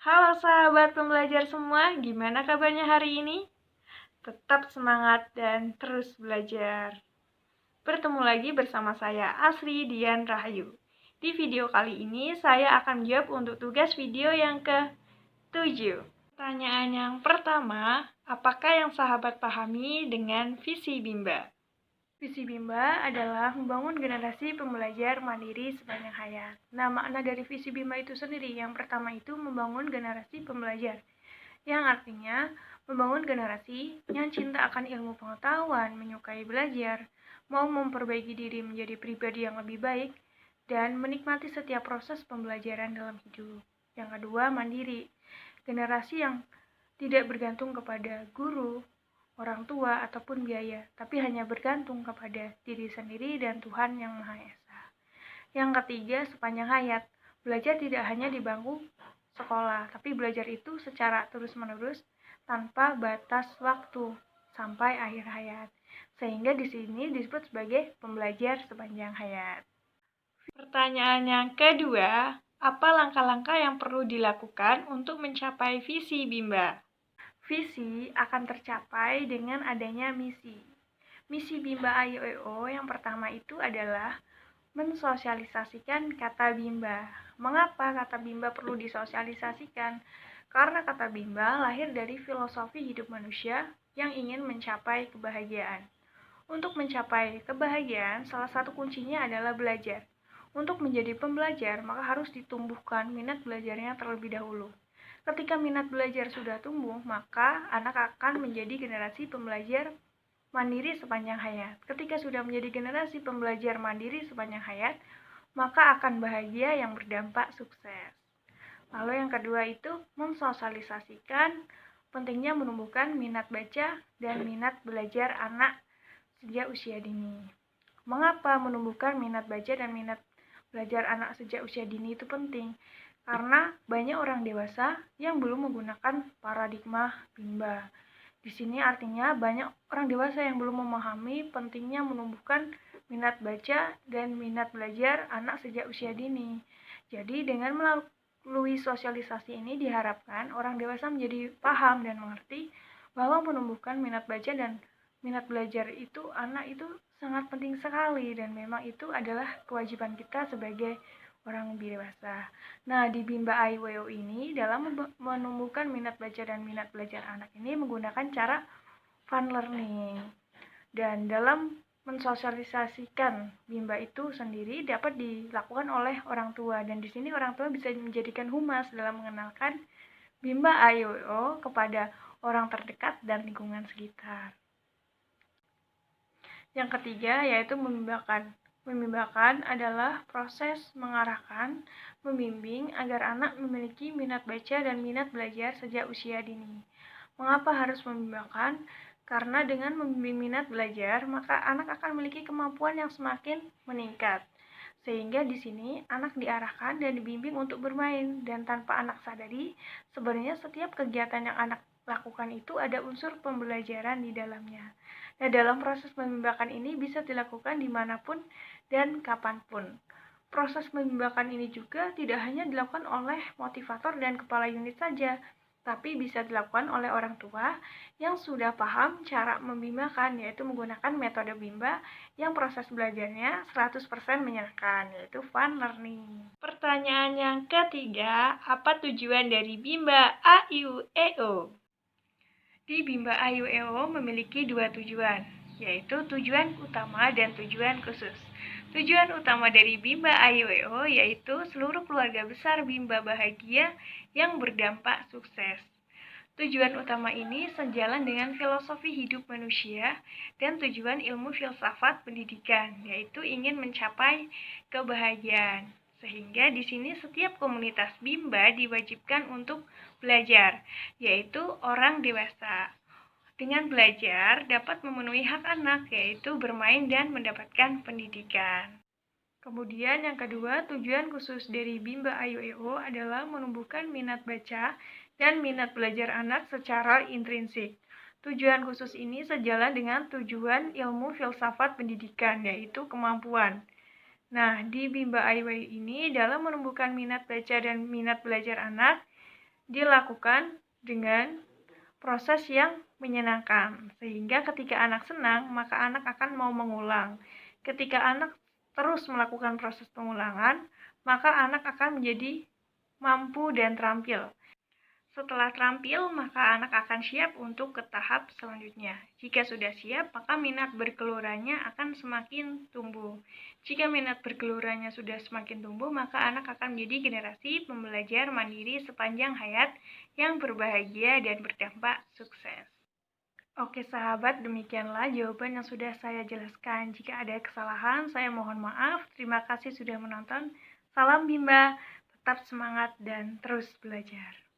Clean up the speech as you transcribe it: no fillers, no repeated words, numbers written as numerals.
Halo sahabat pembelajar semua, gimana kabarnya hari ini? Tetap semangat dan terus belajar. Bertemu lagi bersama saya, Asri Dian Rahayu. Di video kali ini, saya akan menjawab untuk tugas video yang ke-7. Pertanyaan yang pertama, apakah yang sahabat pahami dengan visi Bimba? Visi Bimba adalah membangun generasi pembelajar mandiri sepanjang hayat. Nah, makna dari visi Bimba itu sendiri, yang pertama itu membangun generasi pembelajar, yang artinya membangun generasi yang cinta akan ilmu pengetahuan, menyukai belajar, mau memperbaiki diri menjadi pribadi yang lebih baik, dan menikmati setiap proses pembelajaran dalam hidup. Yang kedua, mandiri. Generasi yang tidak bergantung kepada guru, orang tua, ataupun biaya, tapi hanya bergantung kepada diri sendiri dan Tuhan Yang Maha Esa. Yang ketiga, sepanjang hayat. Belajar tidak hanya di bangku sekolah, tapi belajar itu secara terus-menerus tanpa batas waktu sampai akhir hayat. Sehingga di sini disebut sebagai pembelajar sepanjang hayat. Pertanyaan yang kedua, apa langkah-langkah yang perlu dilakukan untuk mencapai visi Bimba? Visi akan tercapai dengan adanya misi. Misi Bimba AYO yang pertama itu adalah mensosialisasikan kata Bimba. Mengapa kata Bimba perlu disosialisasikan? Karena kata Bimba lahir dari filosofi hidup manusia yang ingin mencapai kebahagiaan. Untuk mencapai kebahagiaan, salah satu kuncinya adalah belajar. Untuk menjadi pembelajar, maka harus ditumbuhkan minat belajarnya terlebih dahulu. Ketika minat belajar sudah tumbuh, maka anak akan menjadi generasi pembelajar mandiri sepanjang hayat. Ketika sudah menjadi generasi pembelajar mandiri sepanjang hayat, maka akan bahagia yang berdampak sukses. Lalu yang kedua itu mensosialisasikan pentingnya menumbuhkan minat baca dan minat belajar anak sejak usia dini. Mengapa menumbuhkan minat baca dan minat belajar anak sejak usia dini itu penting? Karena banyak orang dewasa yang belum menggunakan paradigma Bimba. Di sini artinya banyak orang dewasa yang belum memahami pentingnya menumbuhkan minat baca dan minat belajar anak sejak usia dini. Jadi dengan melalui sosialisasi ini diharapkan orang dewasa menjadi paham dan mengerti bahwa menumbuhkan minat baca dan minat belajar itu anak itu sangat penting sekali dan memang itu adalah kewajiban kita sebagai orang lebih dewasa. Nah, di Bimba AYO ini dalam menumbuhkan minat baca dan minat belajar anak ini menggunakan cara fun learning. Dan dalam mensosialisasikan Bimba itu sendiri dapat dilakukan oleh orang tua dan di sini orang tua bisa menjadikan humas dalam mengenalkan Bimba AYO kepada orang terdekat dan lingkungan sekitar. Yang ketiga yaitu membimbangkan. Membimbangkan adalah proses mengarahkan, membimbing agar anak memiliki minat baca dan minat belajar sejak usia dini. Mengapa harus membimbangkan? Karena dengan membimbing minat belajar, maka anak akan memiliki kemampuan yang semakin meningkat. Sehingga di sini anak diarahkan dan dibimbing untuk bermain dan tanpa anak sadari, sebenarnya setiap kegiatan yang anak lakukan itu ada unsur pembelajaran di dalamnya. Nah, dalam proses membimbangkan ini bisa dilakukan dimanapun dan kapanpun. Proses membimbangkan ini juga tidak hanya dilakukan oleh motivator dan kepala unit saja, tapi bisa dilakukan oleh orang tua yang sudah paham cara membimbangkan, yaitu menggunakan metode Bimba yang proses belajarnya 100% menyenangkan, yaitu fun learning. Pertanyaan yang ketiga, apa tujuan dari Bimba AYO? Di Bimba AYO memiliki dua tujuan, yaitu tujuan utama dan tujuan khusus. Tujuan utama dari Bimba AYO yaitu seluruh keluarga besar Bimba bahagia yang berdampak sukses. Tujuan utama ini sejalan dengan filosofi hidup manusia dan tujuan ilmu filsafat pendidikan, yaitu ingin mencapai kebahagiaan. Sehingga di sini setiap komunitas Bimba diwajibkan untuk belajar, yaitu orang dewasa. Dengan belajar dapat memenuhi hak anak, yaitu bermain dan mendapatkan pendidikan. Kemudian yang kedua, tujuan khusus dari Bimba AYO adalah menumbuhkan minat baca dan minat belajar anak secara intrinsik. Tujuan khusus ini sejalan dengan tujuan ilmu filsafat pendidikan, yaitu kemampuan. Nah, di Bimba AYO ini dalam menumbuhkan minat baca dan minat belajar anak, dilakukan dengan proses yang menyenangkan, sehingga ketika anak senang, maka anak akan mau mengulang. Ketika anak terus melakukan proses pengulangan, maka anak akan menjadi mampu dan terampil. Setelah terampil, maka anak akan siap untuk ke tahap selanjutnya. Jika sudah siap, maka minat bergelurannya akan semakin tumbuh. Jika minat bergelurannya sudah semakin tumbuh, maka anak akan menjadi generasi pembelajar mandiri sepanjang hayat yang berbahagia dan berdampak sukses. Oke sahabat, demikianlah jawaban yang sudah saya jelaskan. Jika ada kesalahan, saya mohon maaf. Terima kasih sudah menonton. Salam Bimba, tetap semangat dan terus belajar.